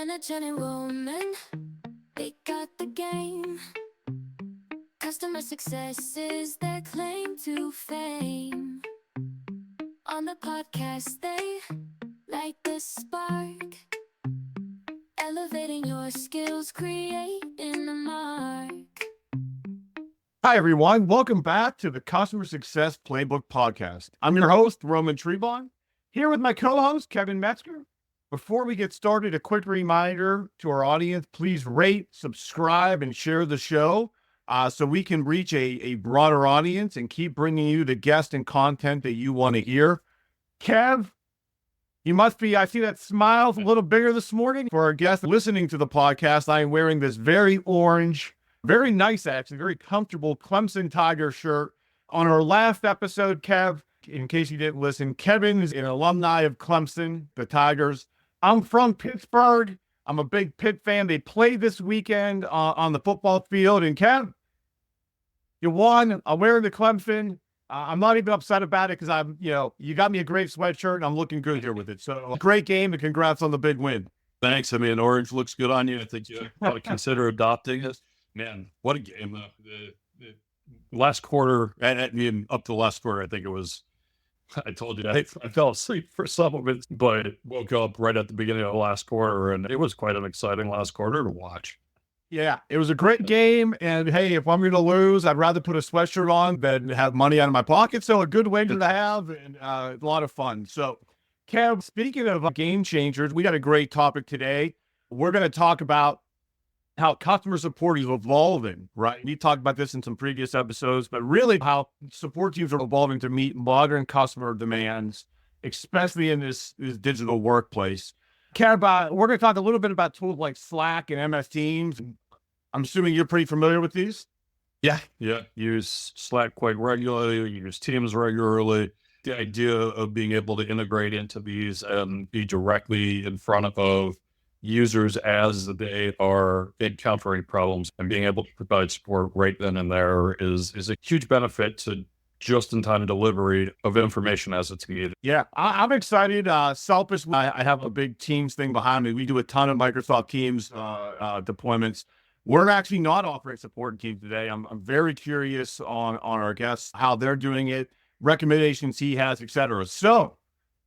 Energetic woman, they got the game. Customer success is their claim to fame. On the podcast, they light the spark, elevating your skills, creating a mark. Hi, everyone. Welcome back to the Customer Success Playbook podcast. I'm your host, Roman Trebon, here with my co-host, Kevin Metzger. Before we get started, a quick reminder to our audience, please rate, subscribe, and share the show so we can reach a broader audience and keep bringing you the guests and content that you want to hear. Kev, you must be, I see that smile's a little bigger this morning. For our guests listening to the podcast, I am wearing this very orange, very nice, actually, very comfortable Clemson Tiger shirt. On our last episode, Kev, in case you didn't listen, Kevin is an alumni of Clemson, the Tigers. I'm from Pittsburgh. I'm a big Pitt fan. They played this weekend on the football field. And Kev, you won. I'm wearing the Clemson. I'm not even upset about it because you got me a great sweatshirt and I'm looking good here with it. So great game and congrats on the big win. Thanks. I mean, orange looks good on you. I think you ought to consider adopting it. Man, what a game. The last quarter, and up to the last quarter, I think it was, I told you, I fell asleep for some of it, but woke up right at the beginning of the last quarter, and it was quite an exciting last quarter to watch. Yeah, it was a great game, and hey, if I'm going to lose, I'd rather put a sweatshirt on than have money out of my pocket, so a good way to have, and a lot of fun. So, Kev, speaking of game changers, we got a great topic today. We're going to talk about how customer support is evolving, right? We talked about this in some previous episodes, but really how support teams are evolving to meet modern customer demands, especially in this digital workplace. Kev, we're going to talk a little bit about tools like Slack and MS Teams. I'm assuming you're pretty familiar with these? Yeah. Use Slack quite regularly, use Teams regularly. The idea of being able to integrate into these and be directly in front of users as they are encountering problems and being able to provide support right then and there is a huge benefit to just-in-time delivery of information as it's needed. Yeah, I'm excited. Selfish, I have a big Teams thing behind me. We do a ton of Microsoft Teams deployments. We're actually not offering support in Teams today. I'm very curious on our guests, how they're doing it, recommendations he has, etc. So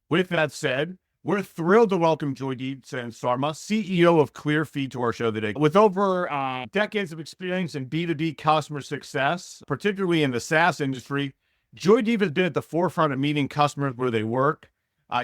with that said, we're thrilled to welcome Joydeep Sen Sarma, CEO of Clearfeed, to our show today. With over decades of experience in B2B customer success, particularly in the SaaS industry, Joydeep has been at the forefront of meeting customers where they work.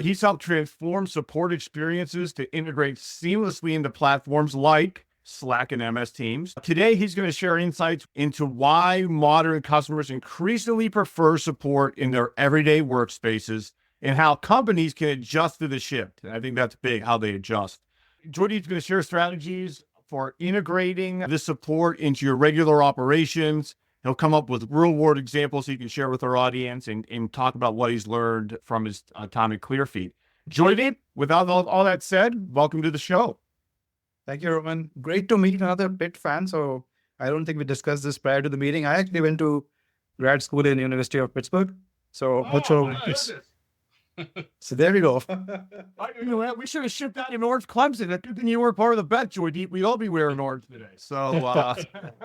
He's helped transform support experiences to integrate seamlessly into platforms like Slack and MS Teams. Today, he's going to share insights into why modern customers increasingly prefer support in their everyday workspaces and how companies can adjust to the shift. I think that's big, how they adjust. Joydeep's going to share strategies for integrating this support into your regular operations. He'll come up with real-world examples he can share with our audience and talk about what he's learned from his time at Clearfeed. Joydeep, without all that said, welcome to the show. Thank you, Roman. Great to meet another Pitt fan. So I don't think we discussed this prior to the meeting. I actually went to grad school in the University of Pittsburgh. So So there we go. We should have shipped out in orange Clemson. That's good thing you weren't part of the bet, Joydeep. We'd all be wearing orange today. So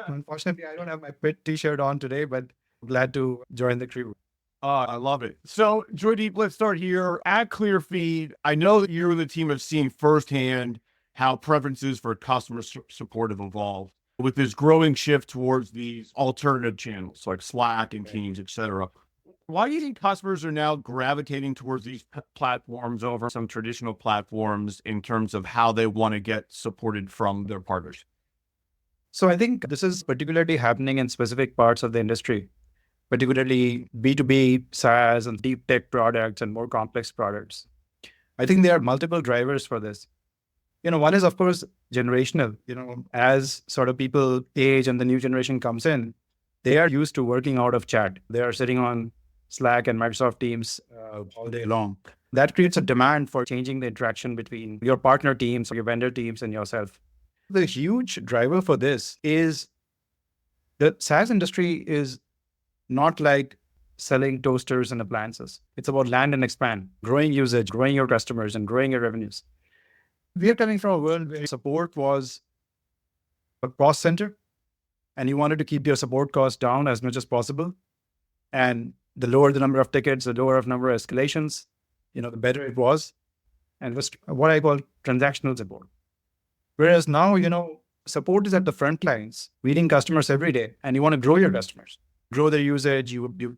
Unfortunately, I don't have my Pitt t-shirt on today, but glad to join the crew. I love it. So Joydeep, let's start here. At Clearfeed, I know that you and the team have seen firsthand how preferences for customer support have evolved with this growing shift towards these alternative channels like Slack and Teams, etc. Why do you think customers are now gravitating towards these platforms over some traditional platforms in terms of how they want to get supported from their partners? So I think this is particularly happening in specific parts of the industry, particularly B2B, SaaS, and deep tech products and more complex products. I think there are multiple drivers for this. One is, of course, generational. As sort of people age and the new generation comes in, they are used to working out of chat. They are sitting on Slack and Microsoft Teams all day long. That creates a demand for changing the interaction between your partner teams, your vendor teams, and yourself. The huge driver for this is the SaaS industry is not like selling toasters and appliances. It's about land and expand, growing usage, growing your customers, and growing your revenues. We are coming from a world where support was a cost center, and you wanted to keep your support costs down as much as possible. And the lower the number of tickets, the lower of number of escalations, the better it was. And it was what I call transactional support. Whereas now, support is at the front lines, meeting customers every day, and you want to grow your customers, grow their usage. You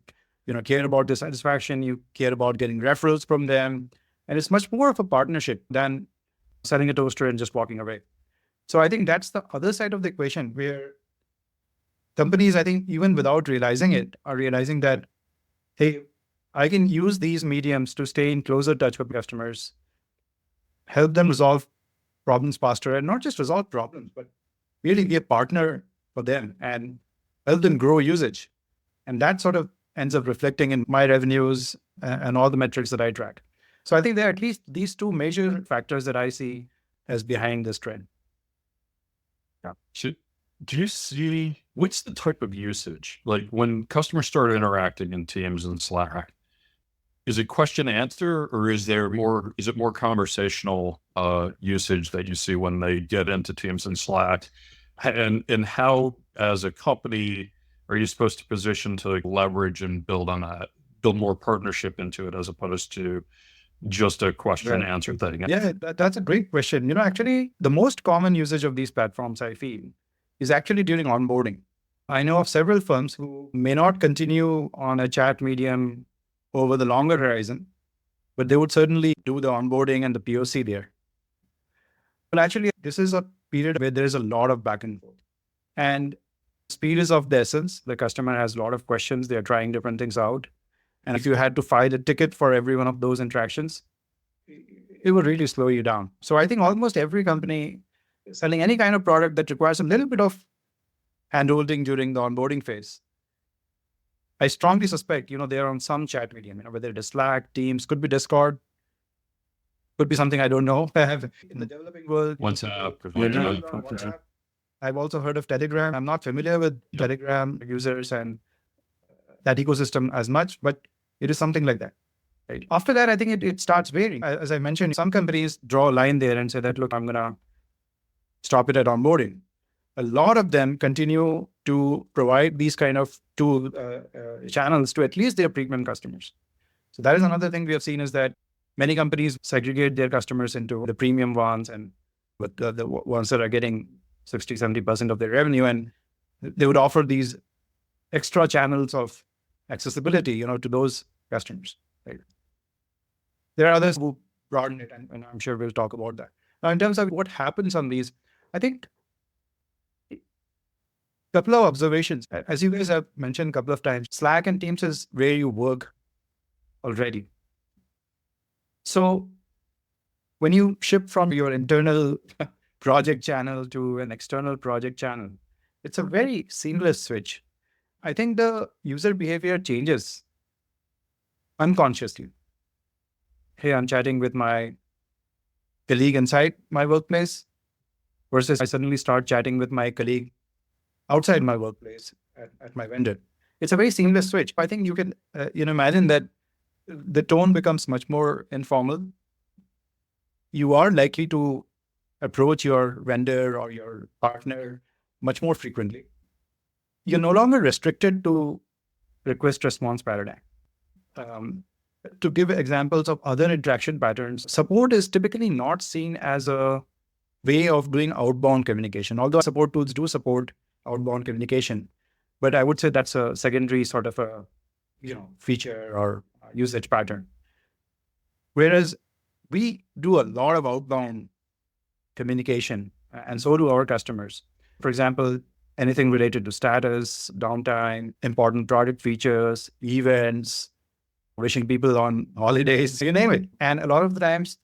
care about their satisfaction. You care about getting referrals from them, and it's much more of a partnership than selling a toaster and just walking away. So I think that's the other side of the equation, where companies, I think, even without realizing it, are realizing that, hey, I can use these mediums to stay in closer touch with customers, help them resolve problems faster, and not just resolve problems, but really be a partner for them and help them grow usage. And that sort of ends up reflecting in my revenues and all the metrics that I track. So I think there are at least these two major factors that I see as behind this trend. Yeah. Do you see what's the type of usage? Like when customers start interacting in Teams and Slack, is it question answer, or is it more conversational usage that you see when they get into Teams and Slack? And how, as a company, are you supposed to position to leverage and build on that, build more partnership into it as opposed to just a question and answer thing? Yeah, that's a great question. Actually, the most common usage of these platforms, I feel, is actually during onboarding. I know of several firms who may not continue on a chat medium over the longer horizon, but they would certainly do the onboarding and the POC there. But actually, this is a period where there is a lot of back and forth. And speed is of the essence. The customer has a lot of questions. They're trying different things out. And if you had to file a ticket for every one of those interactions, it would really slow you down. So I think almost every company selling any kind of product that requires a little bit of handholding during the onboarding phase, I strongly suspect, they're on some chat medium, whether it is Slack, Teams, could be Discord, could be something I don't know. In the developing world, WhatsApp. I've also heard of Telegram. I'm not familiar with Telegram users and that ecosystem as much, but it is something like that. Right? After that, I think it starts varying. As I mentioned, some companies draw a line there and say that, look, I'm going to stop it at onboarding. A lot of them continue to provide these kind of channels to at least their premium customers. So that is another thing we have seen, is that many companies segregate their customers into the premium ones and the ones that are getting 60, 70% of their revenue. And they would offer these extra channels of accessibility, to those customers. Right? There are others who broaden it, and I'm sure we'll talk about that. Now, in terms of what happens on these, I think a couple of observations. As you guys have mentioned a couple of times, Slack and Teams is where you work already. So when you ship from your internal project channel to an external project channel, it's a very seamless switch. I think the user behavior changes unconsciously. Hey, I'm chatting with my colleague inside my workplace versus I suddenly start chatting with my colleague outside my workplace at my vendor. It's a very seamless switch. I think you can imagine that the tone becomes much more informal. You are likely to approach your vendor or your partner much more frequently. You're no longer restricted to request response paradigm. To give examples of other interaction patterns, support is typically not seen as a way of doing outbound communication, although support tools do support outbound communication. But I would say that's a secondary sort of a feature or usage pattern. Whereas we do a lot of outbound communication, and so do our customers. For example, anything related to status, downtime, important product features, events, wishing people on holidays, you name it. And a lot of the times,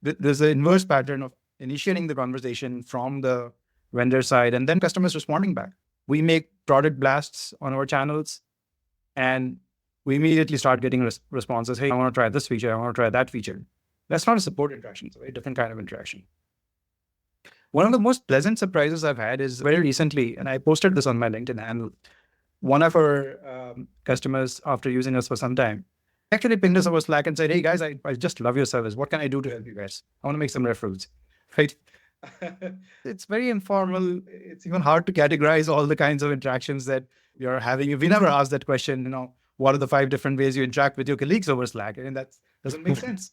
there's an inverse pattern of initiating the conversation from the vendor side and then customers responding back. We make product blasts on our channels and we immediately start getting responses. Hey, I want to try this feature. I want to try that feature. That's not a support interaction. It's a very different kind of interaction. One of the most pleasant surprises I've had is very recently, and I posted this on my LinkedIn handle, one of our customers, after using us for some time, actually pinged us over Slack and said, hey guys, I just love your service. What can I do to help you guys? I want to make some referrals. right? It's very informal. It's even hard to categorize all the kinds of interactions that you're having. We never ask that question, what are the 5 different ways you interact with your colleagues over Slack? And that doesn't make sense.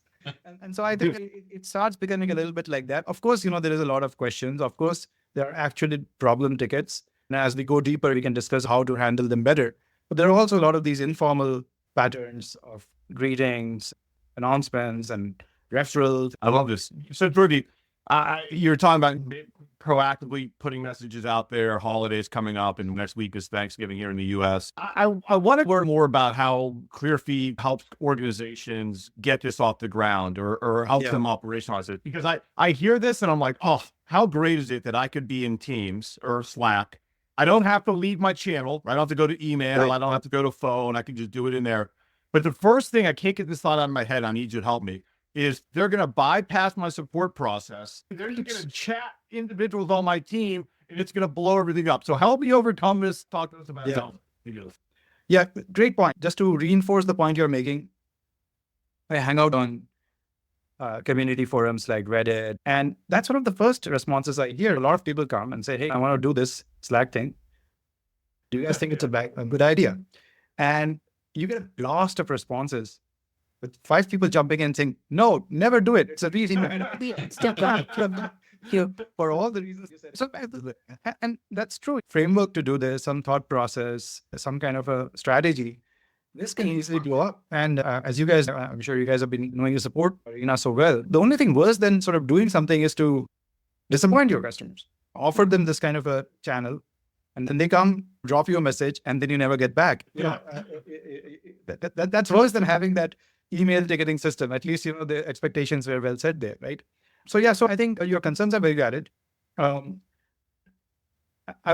And so I think it starts becoming a little bit like that. Of course, there is a lot of questions. Of course, there are actually problem tickets. And as we go deeper, we can discuss how to handle them better. But there are also a lot of these informal patterns of greetings, announcements, and referrals. I love this. So, Rudy, you're talking about proactively putting messages out there. Holidays coming up, and next week is Thanksgiving here in the U.S. I want to learn more about how Clearfeed helps organizations get this off the ground, or helps them operationalize it. Because I hear this and I'm like, oh, how great is it that I could be in Teams or Slack? I don't have to leave my channel. I don't have to go to email. I don't have to go to phone. I can just do it in there. But the first thing, I can't get this thought out of my head, I need you to help me, is they're going to bypass my support process. They're just going to chat individuals on my team, and it's going to blow everything up. So help me overcome this. Talk to us about it. Yeah, great point. Just to reinforce the point you're making, I hang out on community forums like Reddit, and that's one of the first responses I hear. A lot of people come and say, hey, I want to do this Slack thing. Do you guys think it's a good idea? And you get a blast of responses with 5 people jumping in and saying, no, never do it. It's a reason. Step back for all the reasons you said. So, and that's true. Framework to do this, some thought process, some kind of a strategy. This can easily blow up. And as you guys, I'm sure you guys have been knowing the support arena so well. The only thing worse than sort of doing something is to disappoint your customers. Offer them this kind of a channel, and then they come, drop you a message, and then you never get back. That's worse than having that email ticketing system. At least, the expectations were well set there, right? So I think your concerns are very valid. I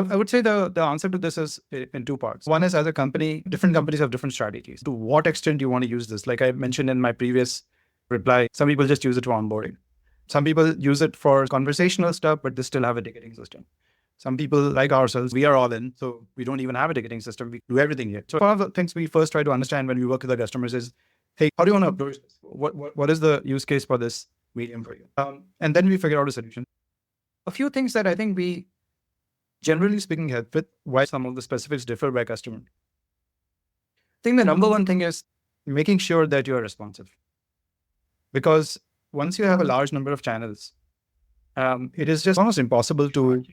would say the answer to this is in 2 parts. One is, as a company, different companies have different strategies. To what extent you want to use this? Like I mentioned in my previous reply, some people just use it for onboarding. Some people use it for conversational stuff, but they still have a ticketing system. Some people, like ourselves, we are all in, so we don't even have a ticketing system. We do everything here. So one of the things we first try to understand when we work with our customers is, hey, how do you want to approach this? What is the use case for this medium for you? And then we figure out a solution. A few things that I think we, generally speaking, help with, why some of the specifics differ by customer. I think the number one thing is making sure that you are responsive. Because once you have a large number of channels, it is just almost impossible to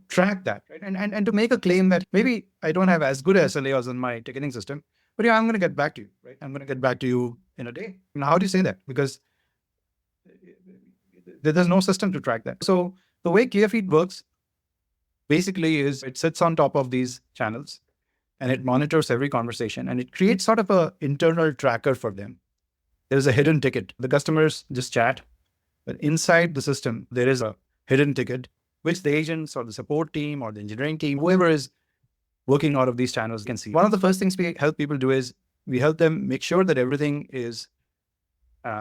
track that, right? And to make a claim that maybe I don't have as good SLAs on my ticketing system, but I'm going to get back to you, right? I'm going to get back to you in a day. Now, how do you say that? Because there's no system to track that. So the way Clearfeed works basically is it sits on top of these channels and it monitors every conversation, and it creates sort of a internal tracker for them. There's a hidden ticket. The customers just chat, but inside the system, there is a hidden ticket, which the agents or the support team or the engineering team, whoever is working out of these channels, can see. One of the first things we help people do is we help them make sure that everything is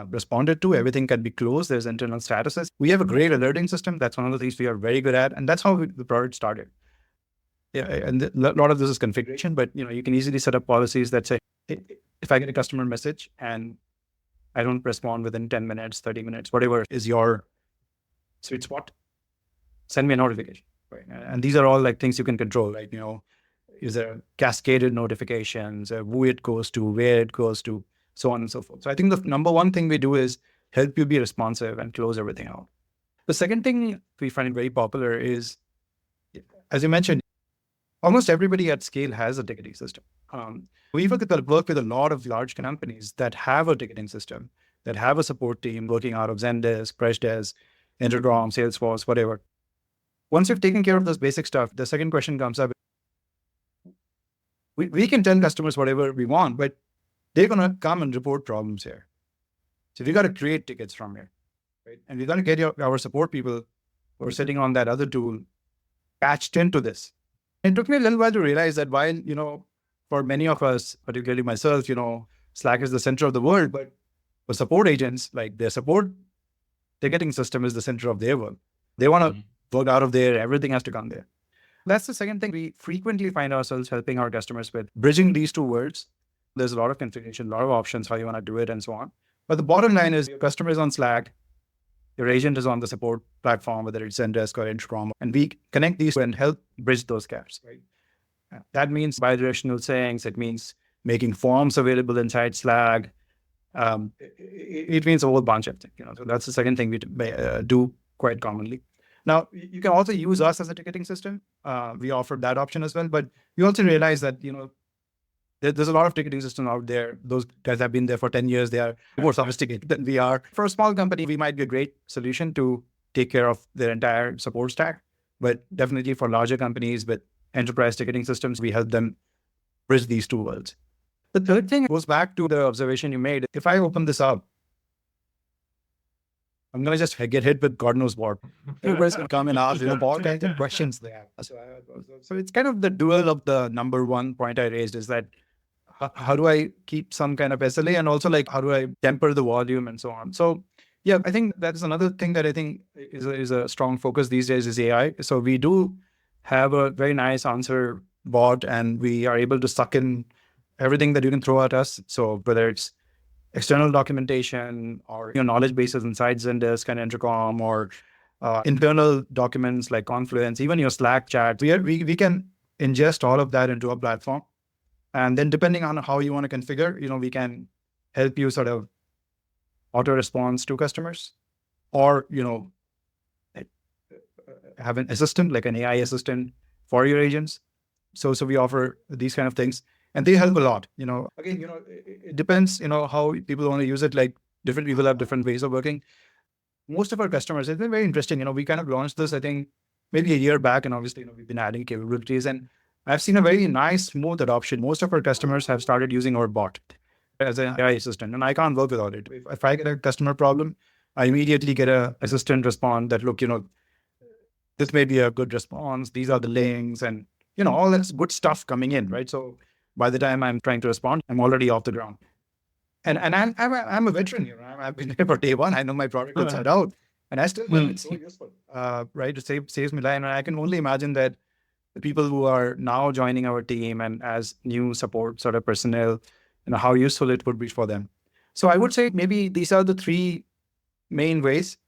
responded to, everything can be closed, there's internal statuses. We have a great alerting system. That's one of the things we are very good at, and that's how the product started. Yeah, and a lot of this is configuration, but you can easily set up policies that say, if I get a customer message and I don't respond within 10 minutes, 30 minutes, whatever is your sweet spot, send me a notification. Right? And these are all like things you can control, right? Is there cascaded notifications, who it goes to, where it goes to, so on and so forth. So I think the number one thing we do is help you be responsive and close everything out. The second thing we find very popular is, as you mentioned, almost everybody at scale has a ticketing system. We work with a lot of large companies that have a ticketing system, that have a support team working out of Zendesk, Freshdesk, Intercom, Salesforce, whatever. Once you've taken care of this basic stuff, the second question comes up. We can tell customers whatever we want, but they're going to come and report problems here. So we got to create tickets from here, right? And we got to get our support people who are sitting on that other tool patched into this. It took me a little while to realize that while, for many of us, particularly myself, Slack is the center of the world, but for support agents, like their support ticketing system is the center of their world. They want to work out of there. Everything has to come there. That's the second thing we frequently find ourselves helping our customers with, bridging these two worlds. There's a lot of configuration, a lot of options, how you want to do it and so on. But the bottom line is your customer is on Slack. your agent is on the support platform, whether it's Zendesk or Intercom, and we connect these and help bridge those gaps, right? That means bidirectional syncs. It means making forms available inside Slack. It means a whole bunch of things, So that's the second thing we do quite commonly. Now, you can also use us as a ticketing system. We offer that option as well, but we also realize that, there's a lot of ticketing systems out there. Those guys have been there for 10 years. They are more sophisticated than we are. For a small company, we might be a great solution to take care of their entire support stack. But definitely for larger companies with enterprise ticketing systems, we help them bridge these two worlds. The third thing goes back to the observation you made. If I open this up, I'm going to just get hit with God knows what. Everybody's going to come and ask, all kinds of questions there. So it's kind of the dual of the number one point I raised is that how do I keep some kind of SLA, and also like how do I temper the volume and so on. So yeah, I think that is another thing that I think is a strong focus these days is AI. So we do have a very nice answer bot, and we are able to suck in everything that you can throw at us. So whether it's external documentation or knowledge bases inside Zendesk and Intercom, or internal documents like Confluence, even your Slack chat, we can ingest all of that into a platform. And then depending on how you want to configure, we can help you sort of auto response to customers, or, have an assistant, like an AI assistant for your agents. So we offer these kind of things, and they help a lot. Again, it depends, how people want to use it. Like different people have different ways of working. Most of our customers, it's been very interesting. We kind of launched this, I think, maybe a year back, and obviously, we've been adding capabilities, and I've seen a very nice, smooth adoption. Most of our customers have started using our bot as an AI assistant, and I can't work without it. If I get a customer problem, I immediately get an assistant respond that, look, this may be a good response. These are the links, and, all this good stuff coming in, right? So by the time I'm trying to respond, I'm already off the ground. And I'm a veteran here. I've been here for day one. I know my product inside out, and I still think it's so useful, right? It saves me life. And I can only imagine that the people who are now joining our team and as new support sort of personnel, how useful it would be for them. So I would say maybe these are the three main ways.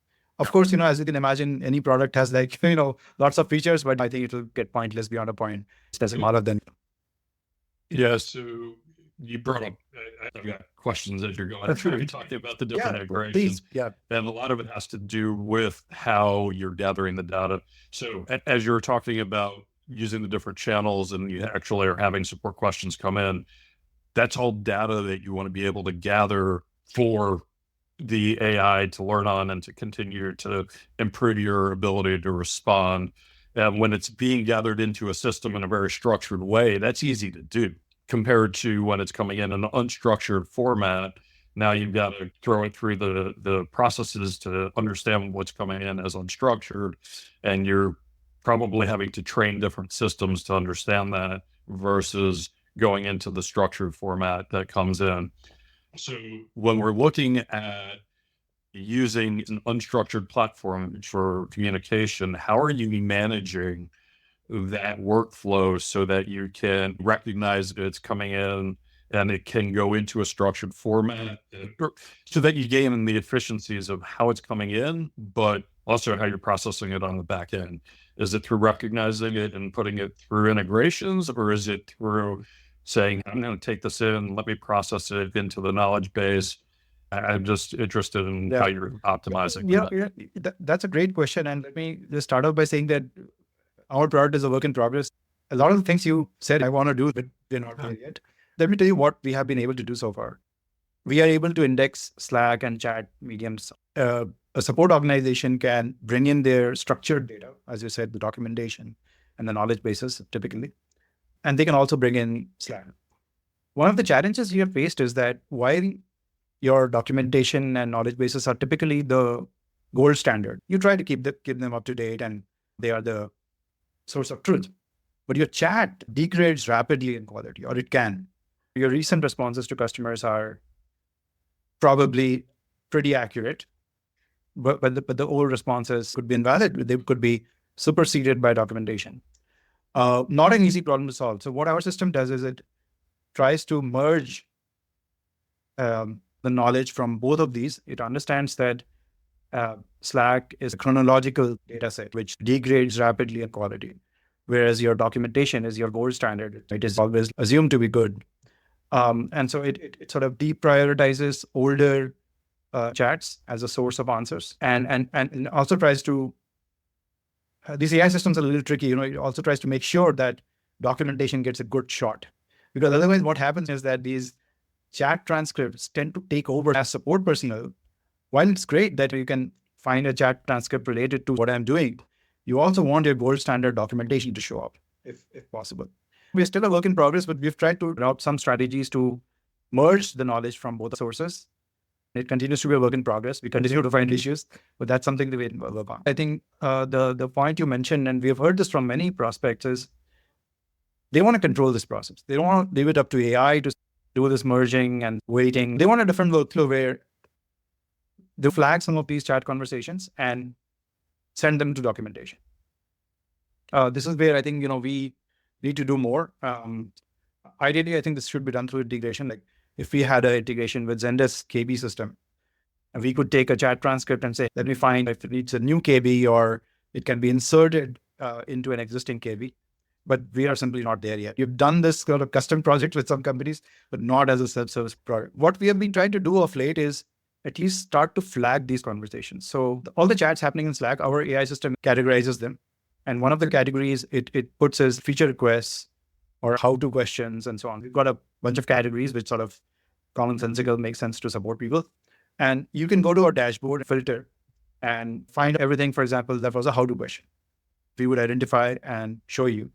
Of course, as you can imagine, any product has like, lots of features, but I think it will get pointless beyond a point. It doesn't matter then. Yeah, so you brought up, I've got questions as you're going through. You're talking about the different integrations. Yeah. And a lot of it has to do with how you're gathering the data. So as you're talking about using the different channels, and you actually are having support questions come in, that's all data that you want to be able to gather for the AI to learn on and to continue to improve your ability to respond. And when it's being gathered into a system in a very structured way, that's easy to do compared to when it's coming in an unstructured format. Now you've got to throw it through the processes to understand what's coming in as unstructured, and you're probably having to train different systems to understand that versus going into the structured format that comes in. So when we're looking at using an unstructured platform for communication, how are you managing that workflow so that you can recognize that it's coming in and it can go into a structured format, so that you gain the efficiencies of how it's coming in, but also how you're processing it on the back end? Is it through recognizing it and putting it through integrations, or is it through saying, I'm going to take this in, let me process it into the knowledge base? I'm just interested in how you're optimizing. That's a great question. And let me just start off by saying that our product is a work in progress. A lot of the things you said I want to do, but they're not there yet. Let me tell you what we have been able to do so far. We are able to index Slack and chat mediums. A support organization can bring in their structured data, as you said, the documentation and the knowledge bases typically, and they can also bring in Slack. One of the challenges you have faced is that while your documentation and knowledge bases are typically the gold standard, you try to keep them up to date, and they are the source of truth. But your chat degrades rapidly in quality, or it can. Your recent responses to customers are probably pretty accurate, but the old responses could be invalid. They could be superseded by documentation. Not an easy problem to solve. So what our system does is it tries to merge the knowledge from both of these. It understands that Slack is a chronological data set which degrades rapidly in quality, whereas your documentation is your gold standard. It is always assumed to be good. And so it sort of deprioritizes older chats as a source of answers, and also tries to these AI systems are a little tricky. It also tries to make sure that documentation gets a good shot, because otherwise what happens is that these chat transcripts tend to take over as support personnel. While it's great that you can find a chat transcript related to what I'm doing, you also want your gold standard documentation to show up if possible. We're still a work in progress, but we've tried to adopt some strategies to merge the knowledge from both sources. It continues to be a work in progress. We continue to find issues, but that's something that we work on. I think the point you mentioned, and we've heard this from many prospects, is they want to control this process. They don't want to leave it up to AI to do this merging and waiting. They want a different workflow where they flag some of these chat conversations and send them to documentation. This is where I think we need to do more. Ideally, I think this should be done through integration. Like if we had an integration with Zendesk KB system, and we could take a chat transcript and say, let me find if it needs a new KB or it can be inserted into an existing KB. But we are simply not there yet. You've done this sort of custom project with some companies, but not as a self-service product. What we have been trying to do of late is at least start to flag these conversations. So all the chats happening in Slack, our AI system categorizes them. And one of the categories it puts as feature requests or how-to questions and so on. We've got a bunch of categories which sort of commonsensical, make sense to support people. And you can go to our dashboard, filter, and find everything. For example, that was a how-to question. We would identify and show you.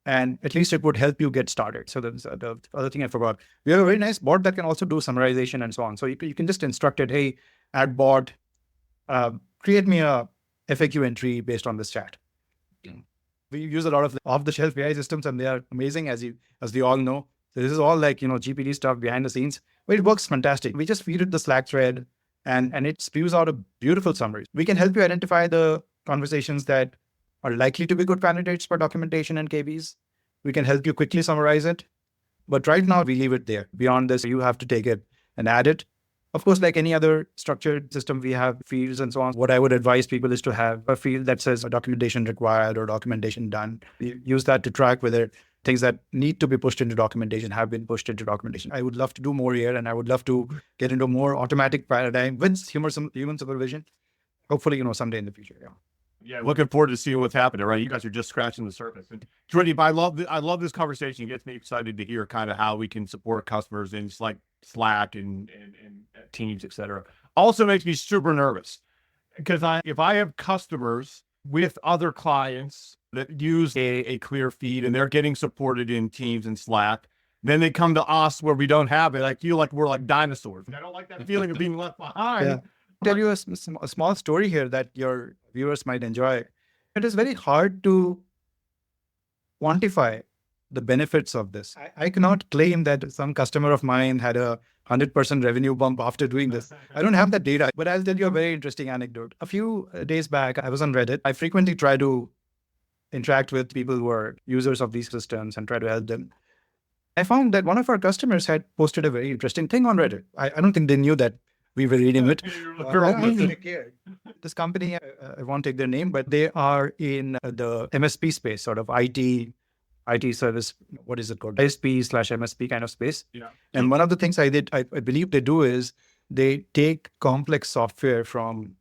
And at least it would help you get started. So that's the other thing I forgot. We have a very nice bot that can also do summarization and so on. So you can just instruct it, hey, add bot, create me a FAQ entry based on this chat. We use a lot of off-the-shelf AI systems, and they are amazing, as we all know. So this is all like GPT stuff behind the scenes, but it works fantastic. We just feed it the Slack thread, and it spews out a beautiful summary. We can help you identify the conversations that are likely to be good candidates for documentation and KBs. We can help you quickly summarize it. But right now, we leave it there. Beyond this, you have to take it and add it. Of course, like any other structured system, we have fields and so on. What I would advise people is to have a field that says documentation required or documentation done. We use that to track whether things that need to be pushed into documentation have been pushed into documentation. I would love to do more here, and I would love to get into a more automatic paradigm with human supervision. Hopefully, someday in the future. Yeah, looking forward to seeing what's happening, right? You guys are just scratching the surface. And Joydeep, I love this conversation. It gets me excited to hear kind of how we can support customers in like Slack and Teams, et cetera. Also makes me super nervous because if I have customers with other clients that use a Clearfeed and they're getting supported in Teams and Slack, then they come to us where we don't have it. I feel like we're like dinosaurs. I don't like that feeling of being left behind. Yeah. Tell you a small story here that your viewers might enjoy. It is very hard to quantify the benefits of this. I cannot claim that some customer of mine had a 100% revenue bump after doing this. I don't have that data, but I'll tell you a very interesting anecdote. A few days back, I was on Reddit. I frequently try to interact with people who are users of these systems and try to help them. I found that one of our customers had posted a very interesting thing on Reddit. I don't think they knew that we were reading it. This company, I won't take their name, but they are in the MSP space, sort of IT service. What is it called? ISP/MSP kind of space. Yeah. And one of the things I believe they do is they take complex software from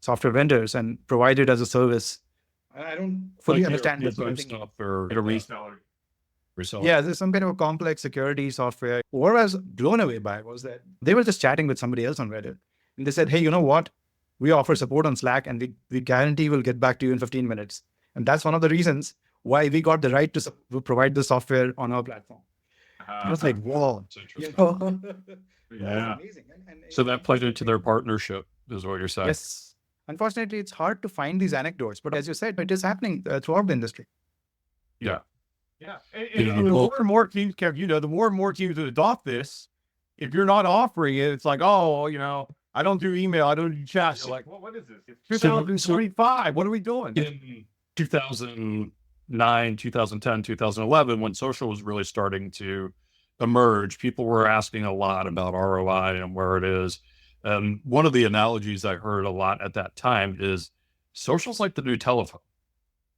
software vendors and provide it as a service. I don't fully understand this. Stuff or A reseller. Yeah, there's some kind of a complex security software. What I was blown away by was that they were just chatting with somebody else on Reddit. And they said, hey, you know what? We offer support on Slack and we guarantee we'll get back to you in 15 minutes. And that's one of the reasons why we got the right to provide the software on our platform. I was like, whoa. Yeah. Amazing. So that played into their partnership, is what you're saying. Yes. Unfortunately, it's hard to find these anecdotes, but as you said, it is happening throughout the industry. Yeah. Yeah. And the more and more teams, Kev, the more and more teams that adopt this, if you're not offering it, it's like, oh, I don't do email, I don't do chat. You're like, well, what is this? It's 2025. What are we doing? In 2009, 2010, 2011, when social was really starting to emerge, people were asking a lot about ROI and where it is. And one of the analogies I heard a lot at that time is social's like the new telephone.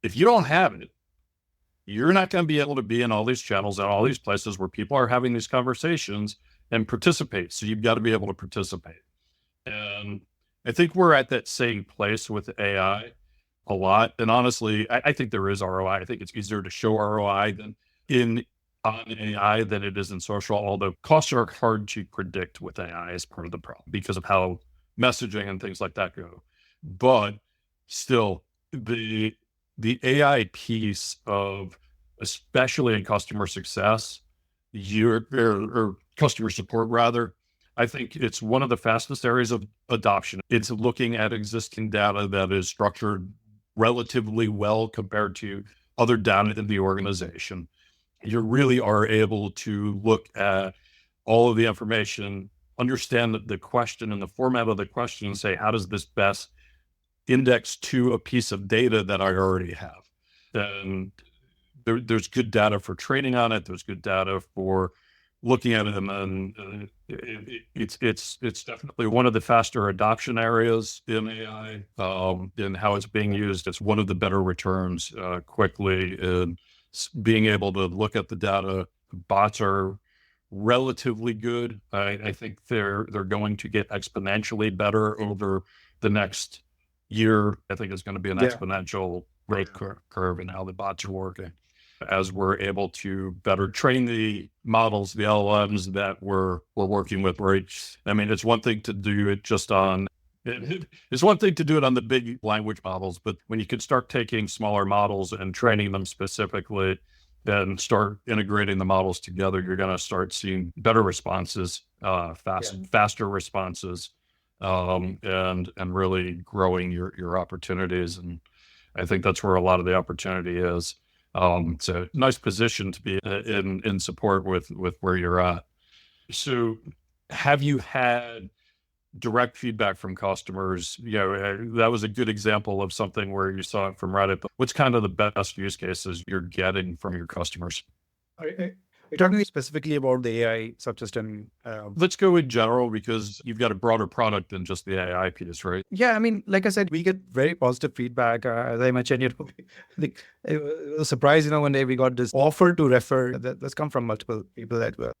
If you don't have it, you're not going to be able to be in all these channels and all these places where people are having these conversations and participate. So you've got to be able to participate. And I think we're at that same place with AI a lot. And honestly, I think there is ROI. I think it's easier to show ROI on AI than it is in social, although costs are hard to predict with AI as part of the problem because of how messaging and things like that go. But still, the AI piece of, especially in customer success, or customer support rather, I think it's one of the fastest areas of adoption. It's looking at existing data that is structured relatively well compared to other data in the organization. You really are able to look at all of the information, understand the question and the format of the question, and say, how does this best index to a piece of data that I already have? And there's good data for training on it. There's good data for looking at it, and it's definitely one of the faster adoption areas in AI, in how it's being used. It's one of the better returns quickly, and being able to look at the data. Bots are relatively good. I think they're going to get exponentially better over the next year. I think it's going to be an exponential growth curve in how the bots are working, as we're able to better train the models, the LLMs that we're working with, right? I mean, it's one thing to do it just on, it's one thing to do it on the big language models, but when you can start taking smaller models and training them specifically, then start integrating the models together, you're going to start seeing better responses, faster responses, and really growing your opportunities. And I think that's where a lot of the opportunity is. It's a nice position to be in support with where you're at. So have you had direct feedback from customers? That was a good example of something where you saw it from Reddit, but what's kind of the best use cases you're getting from your customers? Are you talking specifically about the AI subsystem? Let's go in general, because you've got a broader product than just the AI piece, right? Yeah, I mean, like I said, we get very positive feedback. As I mentioned, it was a surprise, one day we got this offer to refer that's come from multiple people that were.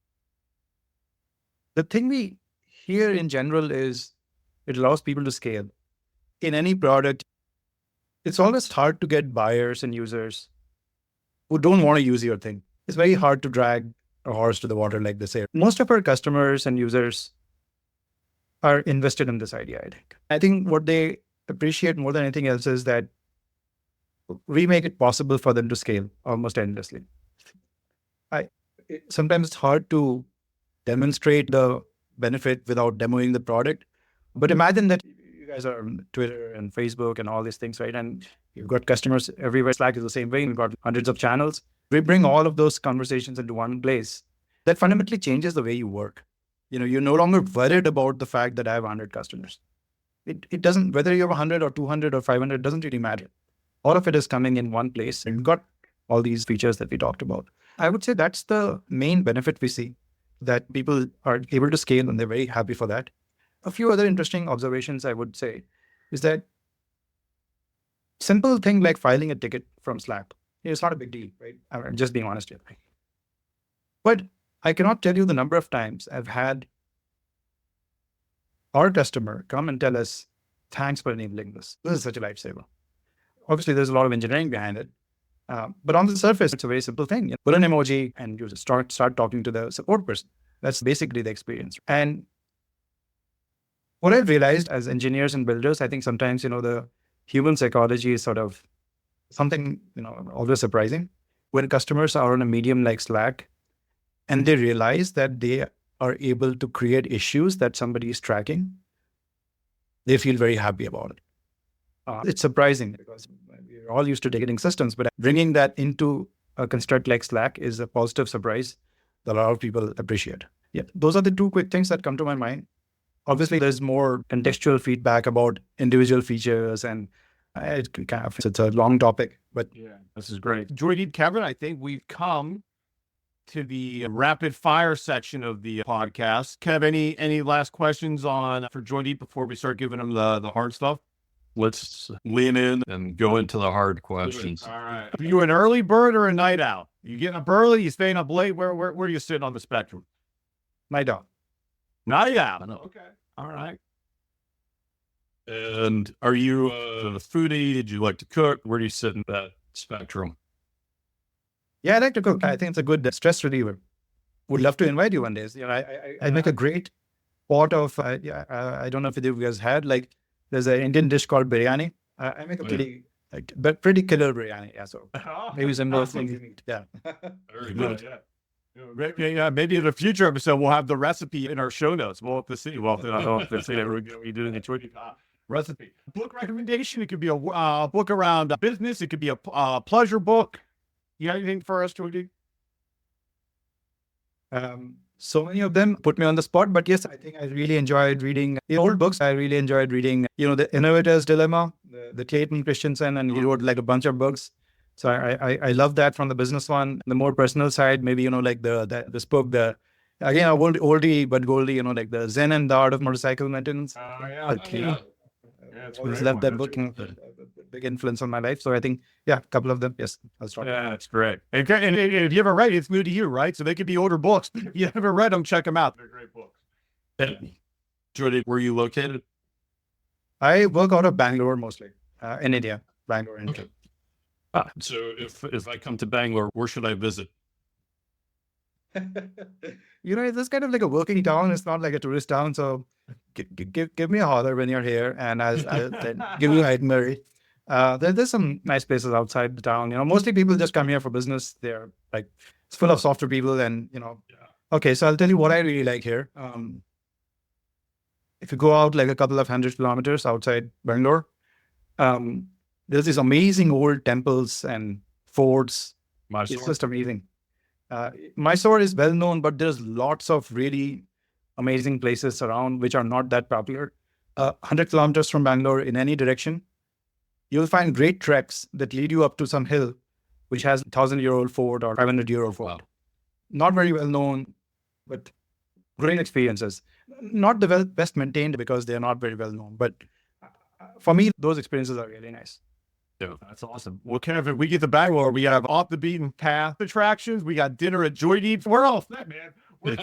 The thing we hear in general is it allows people to scale. In any product, it's always hard to get buyers and users who don't want to use your thing. It's very hard to drag a horse to the water, like they say. Most of our customers and users are invested in this idea, I think. I think what they appreciate more than anything else is that we make it possible for them to scale almost endlessly. Sometimes it's hard to demonstrate the benefit without demoing the product. But imagine that you guys are on Twitter and Facebook and all these things, right? And you've got customers everywhere. Slack is the same way. We've got hundreds of channels. We bring all of those conversations into one place. That fundamentally changes the way you work. You're no longer worried about the fact that I have 100 customers. It doesn't, whether you have 100 or 200 or 500, it doesn't really matter. All of it is coming in one place, and you've got all these features that we talked about. I would say that's the main benefit we see, that people are able to scale, and they're very happy for that. A few other interesting observations I would say is that simple thing like filing a ticket from Slack, it's not a big deal, right? I'm just being honest here. But I cannot tell you the number of times I've had our customer come and tell us, thanks for enabling this. This is such a lifesaver. Obviously, there's a lot of engineering behind it. But on the surface, it's a very simple thing. Put an emoji and you just start talking to the support person. That's basically the experience. And what I've realized as engineers and builders, I think sometimes, the human psychology is sort of something, always surprising. When customers are on a medium like Slack and they realize that they are able to create issues that somebody is tracking, they feel very happy about it. It's surprising because we're all used to ticketing systems, but bringing that into a construct like Slack is a positive surprise that a lot of people appreciate. Yeah, those are the two quick things that come to my mind. Obviously, there's more contextual feedback about individual features, and it's a long topic, but yeah, this is great. Joydeep, Kevin, I think we've come to the rapid fire section of the podcast. Kev, any last questions for Joydeep before we start giving them the hard stuff? Let's lean in and go into the hard questions. All right. Are you an early bird or a night owl? You getting up early? You staying up late? Where are you sitting on the spectrum? Night owl. Night owl. No. Okay. All right. And are you a foodie? Did you like to cook? Where do you sit in that spectrum? Yeah, I like to cook. I think it's a good stress reliever. Would love to invite you one day. You know, I make a great pot of, I don't know if you guys had, like, there's an Indian dish called biryani. I make a pretty killer biryani. Yeah, so maybe some more things you eat. Yeah. Very good. Maybe in a future episode, we'll have the recipe in our show notes. We'll have to see. We'll have to see we do the Joydeep recipe. Book recommendation. It could be a book around business. It could be a pleasure book. You got anything for us, Joydeep? So many of them put me on the spot, but yes, I think I really enjoyed reading old books. I really enjoyed reading, The Innovator's Dilemma, the Clayton Christensen, and he wrote like a bunch of books. So I love that from the business one. The more personal side, maybe, like this book, again, a oldie but goldie, like the Zen and the Art of Motorcycle Maintenance. Always loved that book. Big influence on my life. So I think, a couple of them. Yes, I'll start. Yeah, that's great. And if you ever read it, it's new to you, right? So they could be older books. If you ever read them, check them out. They're great books. Joydeep, where are you located? I work out of Bangalore mostly, in India. Bangalore, India. Okay. So if I come to Bangalore, where should I visit? It's kind of like a working town. It's not like a tourist town. So give me a holler when you're here, and I'll then give you an itinerary. There's some nice places outside the town. Mostly people just come here for business. They're like, it's full of software people, and Okay, so I'll tell you what I really like here. If you go out like a couple of 100 kilometers outside Bangalore, there's these amazing old temples and forts. It's just amazing. Mysore is well known, but there's lots of really amazing places around which are not that popular. 100 kilometers from Bangalore in any direction, you'll find great treks that lead you up to some hill which has 1,000-year-old fort or 500-year-old fort. Wow. Not very well known, but great experiences. Not the best maintained because they're not very well known, but for me, those experiences are really nice. Yeah, that's awesome. Well, Kevin, we get to Bangalore. We have off the beaten path attractions. We got dinner at Joydeep. We're all set, man. We're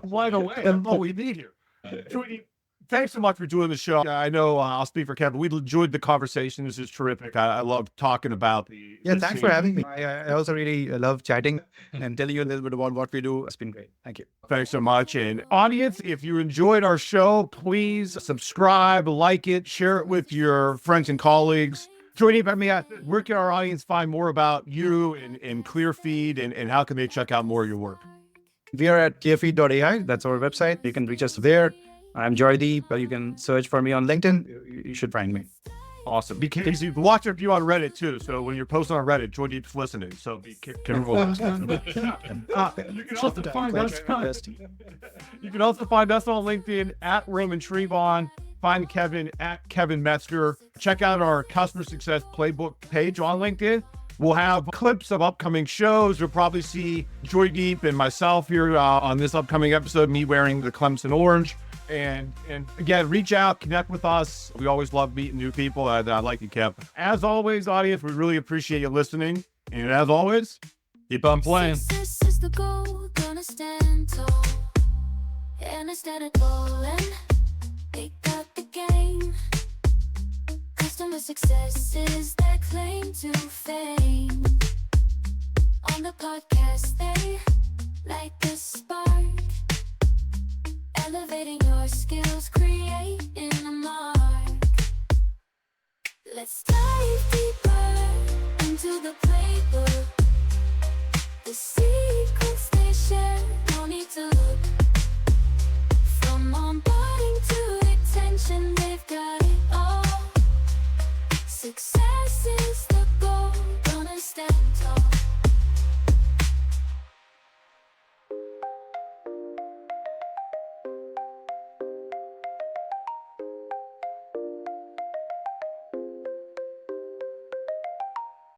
flying away. That's all we need here. Joydeep, thanks so much for doing the show. I know I'll speak for Kevin. We enjoyed the conversation. This is terrific. I love talking about the. Yeah, thanks for having me. I also really love chatting and telling you a little bit about what we do. It's been great. Thank you. Thanks so much. And audience, if you enjoyed our show, please subscribe, like it, share it with your friends and colleagues. Joydeep, where can our audience find more about you and Clearfeed, and how can they check out more of your work? We are at clearfeed.ai. That's our website. You can reach us there. I'm Joydeep. You can search for me on LinkedIn. You should find me. Awesome. Because you can watch a review on Reddit too. So when you're posting on Reddit, Joydeep's listening. So be careful. You can also find us on LinkedIn at Roman Trevon. Find Kevin at Kevin Metzger. Check out our Customer Success Playbook page on LinkedIn. We'll have clips of upcoming shows. You'll probably see Joydeep and myself here on this upcoming episode, me wearing the Clemson orange. And again, reach out, connect with us. We always love meeting new people. I like you, Kev. As always, audience, we really appreciate you listening. And as always, keep on playing. Success is the goal, gonna stand tall. And instead of falling, they got the game. Customer success is their claim to fame. On the podcast, they like a spark. Elevating your skills, creating a mark. Let's start.